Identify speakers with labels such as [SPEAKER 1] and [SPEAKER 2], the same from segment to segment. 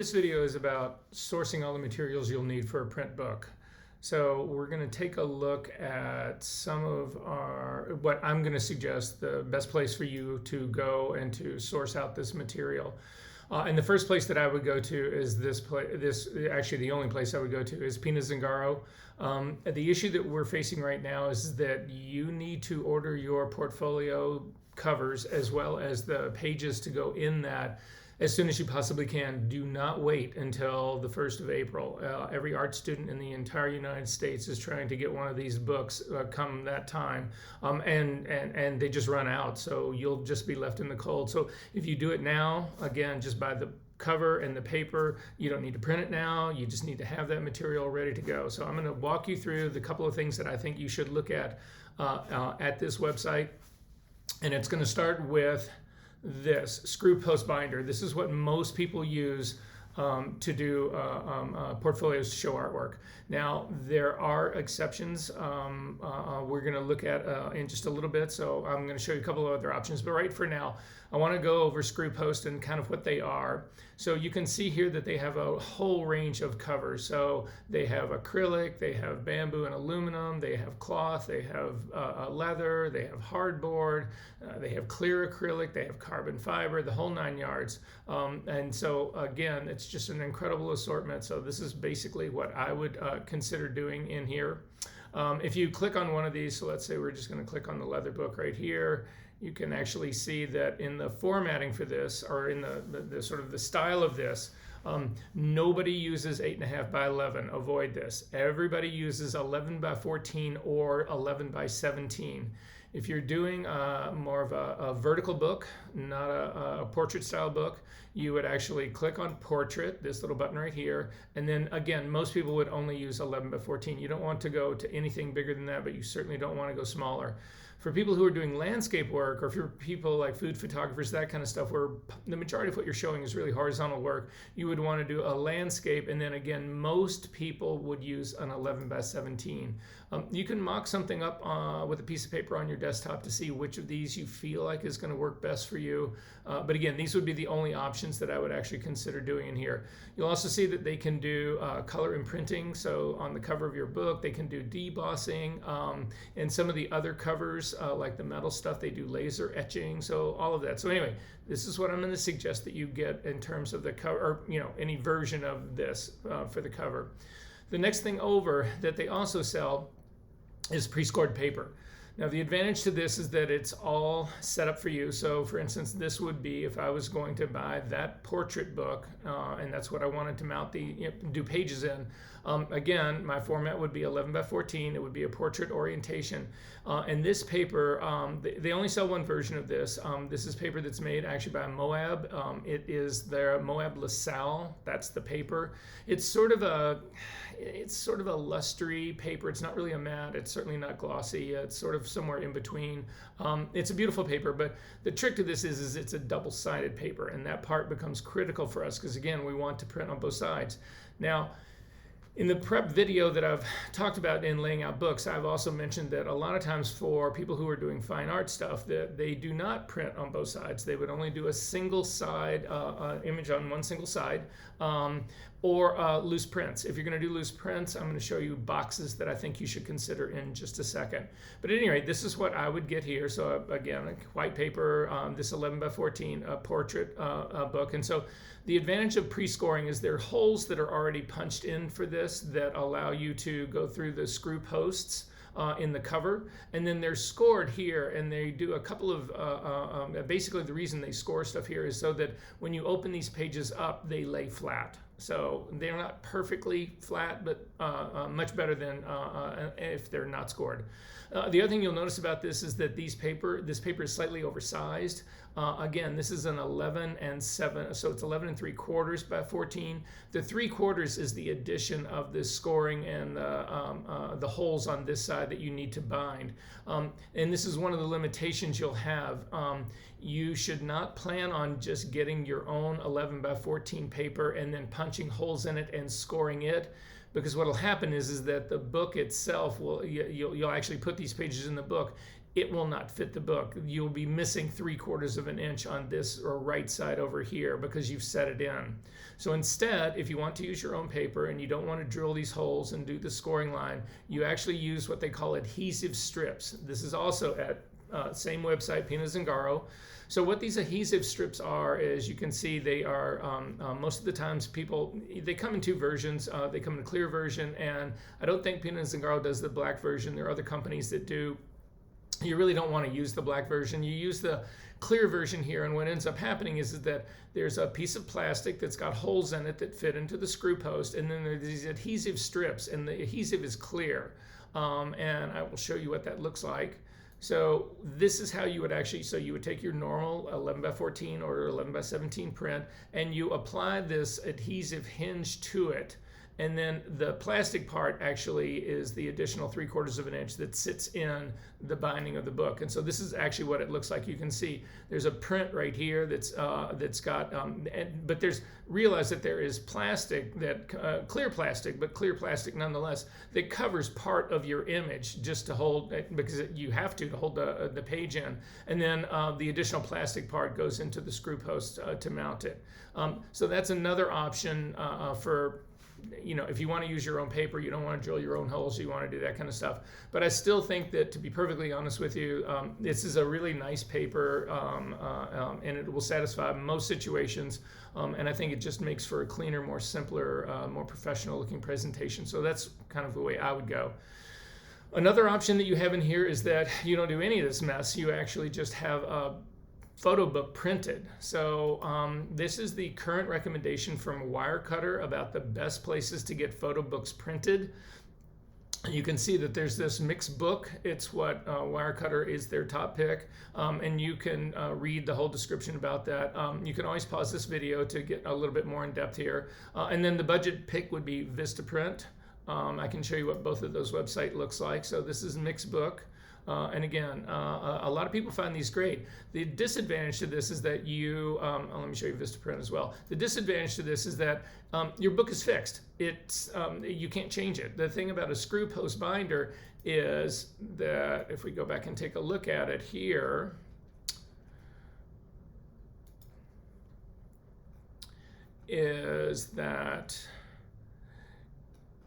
[SPEAKER 1] This video is about sourcing all the materials you'll need for a print book. So we're going to take a look at some of what I'm going to suggest the best place for you to go and to source out this material. And the first place that I would go to is this place. Actually, the only place I would go to is Pina Zingaro. The issue that we're facing right now is that you need to order your portfolio covers as well as the pages to go in that as soon as you possibly can. Do not wait until the 1st of April. Every art student in the entire United States is trying to get one of these books come that time, and they just run out, so you'll just be left in the cold. So if you do it now, again, just buy the cover and the paper. You don't need to print it now. You just need to have that material ready to go. So I'm going to walk you through the couple of things that I think you should look at this website, and it's going to start with this screw post binder. This is what most people use to do portfolios to show artwork. Now, there are exceptions we're going to look at in just a little bit, so I'm going to show you a couple of other options. But right for now, I want to go over screw post and kind of what they are. So you can see here that they have a whole range of covers. So they have acrylic, they have bamboo and aluminum, they have cloth, they have leather, they have hardboard, they have clear acrylic, they have carbon fiber, the whole 9 yards. And so again, it's just an incredible assortment. So this is basically what I would consider doing in here. If you click on one of these, so let's say we're just going to click on the leather book right here, you can actually see that in the formatting for this, or in the sort of the style of this, nobody uses 8.5 by 11. Avoid this. Everybody uses 11 by 14 or 11 by 17. If you're doing more of a vertical book, not a portrait style book, you would actually click on portrait, this little button right here, and then again, most people would only use 11 by 14. You don't want to go to anything bigger than that, but you certainly don't want to go smaller. For people who are doing landscape work, or for people like food photographers, that kind of stuff, where the majority of what you're showing is really horizontal work, you would want to do a landscape, and then again, most people would use an 11 by 17. You can mock something up with a piece of paper on your desktop to see which of these you feel like is going to work best for you. But again, these would be the only options that I would actually consider doing in here. You'll also see that they can do color imprinting. So on the cover of your book, they can do debossing. And some of the other covers, like the metal stuff, they do laser etching. So all of that. So anyway, this is what I'm going to suggest that you get in terms of the cover, or any version of this for the cover. The next thing over that they also sell is pre-scored paper. Now, the advantage to this is that it's all set up for you. So for instance, this would be if I was going to buy that portrait book, and that's what I wanted to mount do pages in. Again, my format would be 11 by 14. It would be a portrait orientation. And this paper, they only sell one version of this. This is paper that's made actually by Moab. It is their Moab LaSalle. That's the paper. It's sort of a lustery paper. It's not really a matte. It's certainly not glossy. It's sort of somewhere in between. It's a beautiful paper, but the trick to this is it's a double-sided paper, and that part becomes critical for us because, again, we want to print on both sides. Now, in the prep video that I've talked about in laying out books, I've also mentioned that a lot of times for people who are doing fine art stuff, that they do not print on both sides. They would only do a single side image on one single side, or loose prints. If you're going to do loose prints, I'm going to show you boxes that I think you should consider in just a second. But at any rate, this is what I would get here. So again, white paper, this 11 by 14 portrait book. And so the advantage of pre-scoring is there are holes that are already punched in for this that allow you to go through the screw posts in the cover, and then they're scored here, and they do a couple of basically the reason they score stuff here is so that when you open these pages up, they lay flat. So they're not perfectly flat, but much better than if they're not scored. The other thing you'll notice about this is that this paper is slightly oversized. Again, this is an 11 and 7, so it's 11 3/4 by 14. The 3/4 is the addition of this scoring and the holes on this side that you need to bind. And this is one of the limitations you'll have. You should not plan on just getting your own 11 by 14 paper and then punching holes in it and scoring it. Because what will happen is that the book itself you'll actually put these pages in the book, it will not fit the book. You'll be missing 3/4 of an inch on this or right side over here because you've set it in. So instead, if you want to use your own paper and you don't want to drill these holes and do the scoring line, you actually use what they call adhesive strips. This is also at same website, Pina Zingaro. So what these adhesive strips are is, you can see they are, most of the times they come in two versions. They come in a clear version, and I don't think Pina Zingaro does the black version. There are other companies that do. You really don't want to use the black version. You use the clear version here, and what ends up happening is that there's a piece of plastic that's got holes in it that fit into the screw post, and then there's these adhesive strips, and the adhesive is clear. And I will show you what that looks like. So this is how you would actually, so you would take your normal 11x14 or 11x17 print, and you apply this adhesive hinge to it. And then the plastic part actually is the additional 3/4 of an inch that sits in the binding of the book. And so this is actually what it looks like. You can see there's a print right here that's got, but realize that there is plastic, that clear plastic nonetheless, that covers part of your image just to hold, because you have to hold the page in. And then the additional plastic part goes into the screw post to mount it. So that's another option for, if you want to use your own paper, you don't want to drill your own holes, you want to do that kind of stuff. But I still think that, to be perfectly honest with you, this is a really nice paper, and it will satisfy most situations. And I think it just makes for a cleaner, more simpler, more professional looking presentation. So that's kind of the way I would go. Another option that you have in here is that you don't do any of this mess. You actually just have a photo book printed. So this is the current recommendation from Wirecutter about the best places to get photo books printed. You can see that there's this mixed book. It's what Wirecutter is their top pick, and you can read the whole description about that. You can always pause this video to get a little bit more in depth here. And then the budget pick would be Vistaprint. I can show you what both of those websites looks like. So this is mixed book. And again, a lot of people find these great. The disadvantage to this is that let me show you Vistaprint as well. The disadvantage to this is that your book is fixed. You can't change it. The thing about a screw post binder is that, if we go back and take a look at it here, is that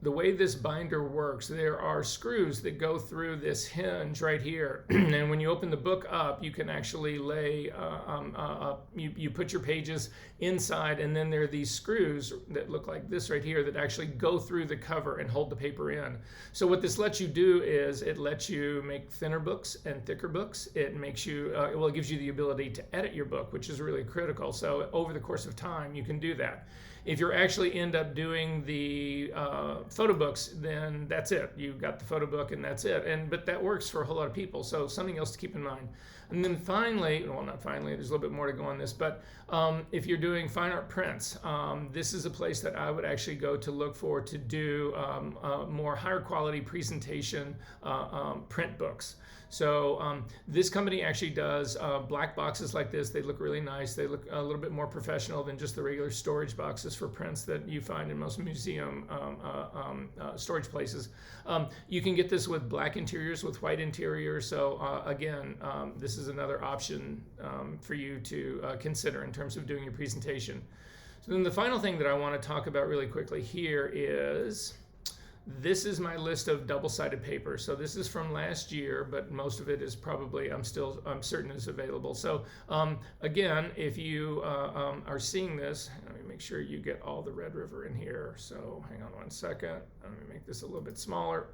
[SPEAKER 1] the way this binder works, there are screws that go through this hinge right here. And when you open the book up, you can actually lay, you put your pages inside, and then there are these screws that look like this right here that actually go through the cover and hold the paper in. So what this lets you do is it lets you make thinner books and thicker books. It makes you, it gives you the ability to edit your book, which is really critical. So over the course of time, you can do that. If you actually end up doing the photo books, then that's it. You got the photo book and that's it. But that works for a whole lot of people. So something else to keep in mind. And then finally, well, not finally, there's a little bit more to go on this, but if you're doing fine art prints, this is a place that I would actually go to look for to do more higher quality presentation print books. So this company actually does black boxes like this. They look really nice. They look a little bit more professional than just the regular storage boxes for prints that you find in most museum storage places. You can get this with black interiors, with white interiors. So again, this is another option for you to consider in terms of doing your presentation. So then the final thing that I want to talk about really quickly here is, this is my list of double-sided paper. So this is from last year, but most of it is probably, I'm certain is available. So again, if you are seeing this, let me make sure you get all the Red River in here. So hang on one second. Let me make this a little bit smaller.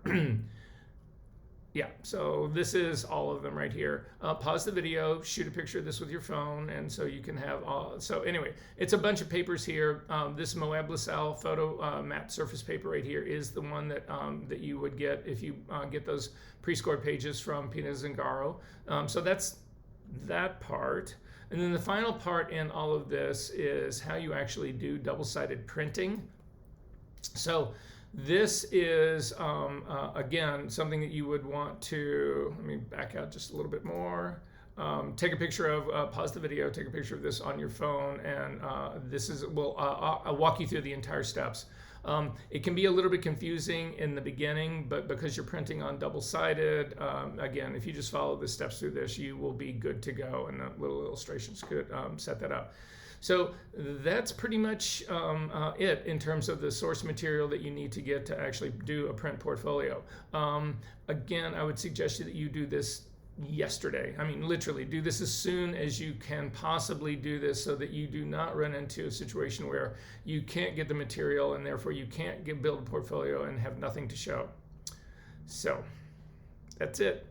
[SPEAKER 1] Yeah, so this is all of them right here. Pause the video, shoot a picture of this with your phone, and so you can have all. So anyway, it's a bunch of papers here. This Moab LaSalle photo matte surface paper right here is the one that that you would get if you get those pre-scored pages from Pina Zingaro. So that's that part. And then the final part in all of this is how you actually do double-sided printing. So this is, again, something that you would want to, let me back out just a little bit more. take a picture of, pause the video, take a picture of this on your phone, and I'll walk you through the entire steps. It can be a little bit confusing in the beginning, but because you're printing on double-sided, again, if you just follow the steps through this, you will be good to go, and the little illustrations could set that up. So that's pretty much it in terms of the source material that you need to get to actually do a print portfolio. Again, I would suggest that you do this yesterday. I mean, literally, do this as soon as you can possibly do this so that you do not run into a situation where you can't get the material and therefore you can't build a portfolio and have nothing to show. So that's it.